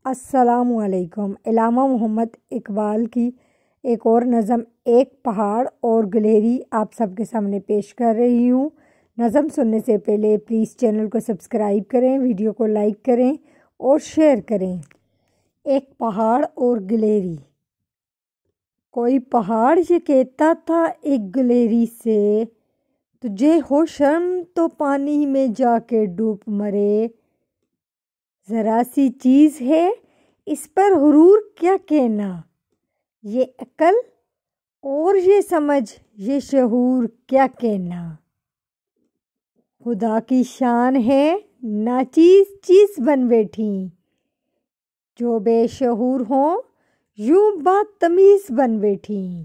السلام علیکم۔ علامہ محمد اقبال کی ایک اور نظم ایک پہاڑ اور گلیری آپ سب کے سامنے پیش کر رہی ہوں۔ نظم سننے سے پہلے پلیز چینل کو سبسکرائب کریں، ویڈیو کو لائک کریں اور شیئر کریں۔ ایک پہاڑ اور گلیری۔ کوئی پہاڑ یہ کہتا تھا ایک گلیری سے، تجھے ہو شرم تو پانی میں جا کے ڈوب مرے۔ ذرا سی چیز ہے اس پر غرور کیا کہنا، یہ عقل اور یہ سمجھ یہ شعور کیا کہنا۔ خدا کی شان ہے ناچیز چیز بن بیٹھی، جو بے شعور ہوں یوں بات تمیز بن بیٹھی۔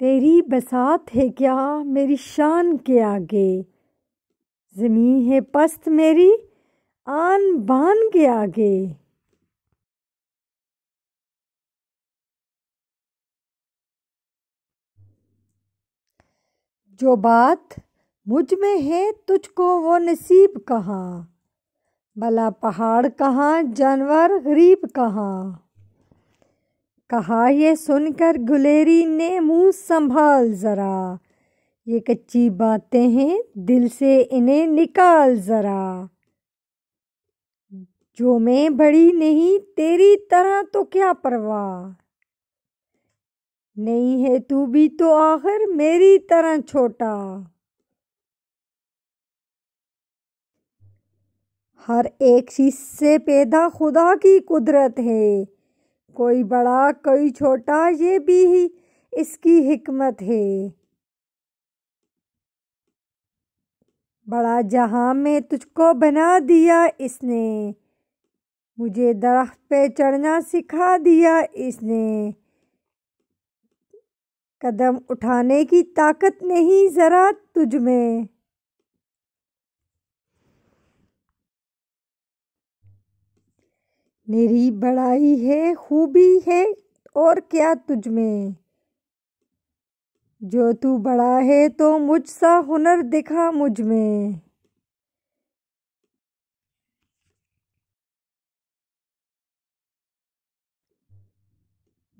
تیری بساط ہے کیا میری شان کے آگے، زمیں ہے پست میری آن بان کے آگے۔ جو بات مجھ میں ہے تجھ کو وہ نصیب کہاں، بھلا پہاڑ کہاں جانور غریب کہاں۔ کہا یہ سن کر گلیری نے منہ سنبھال ذرا، یہ کچی باتیں ہیں دل سے انہیں نکال ذرا۔ جو میں بڑی نہیں تیری طرح تو کیا پرواہ، نہیں ہے تو بھی تو آخر میری طرح چھوٹا۔ ہر ایک چیز سے پیدا خدا کی قدرت ہے، کوئی بڑا کوئی چھوٹا یہ بھی اس کی حکمت ہے۔ بڑا جہاں میں تجھ کو بنا دیا اس نے، مجھے درخت پہ چڑھنا سکھا دیا اس نے۔ قدم اٹھانے کی طاقت نہیں ذرا تجھ میں، میری بڑائی ہے خوبی ہے اور کیا تجھ میں۔ جو تو بڑا ہے تو مجھ سا ہنر دکھا مجھ میں۔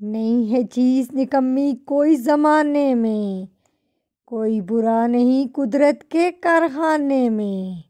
نہیں ہے چیز نکمی کوئی زمانے میں، کوئی برا نہیں قدرت کے کارخانے میں۔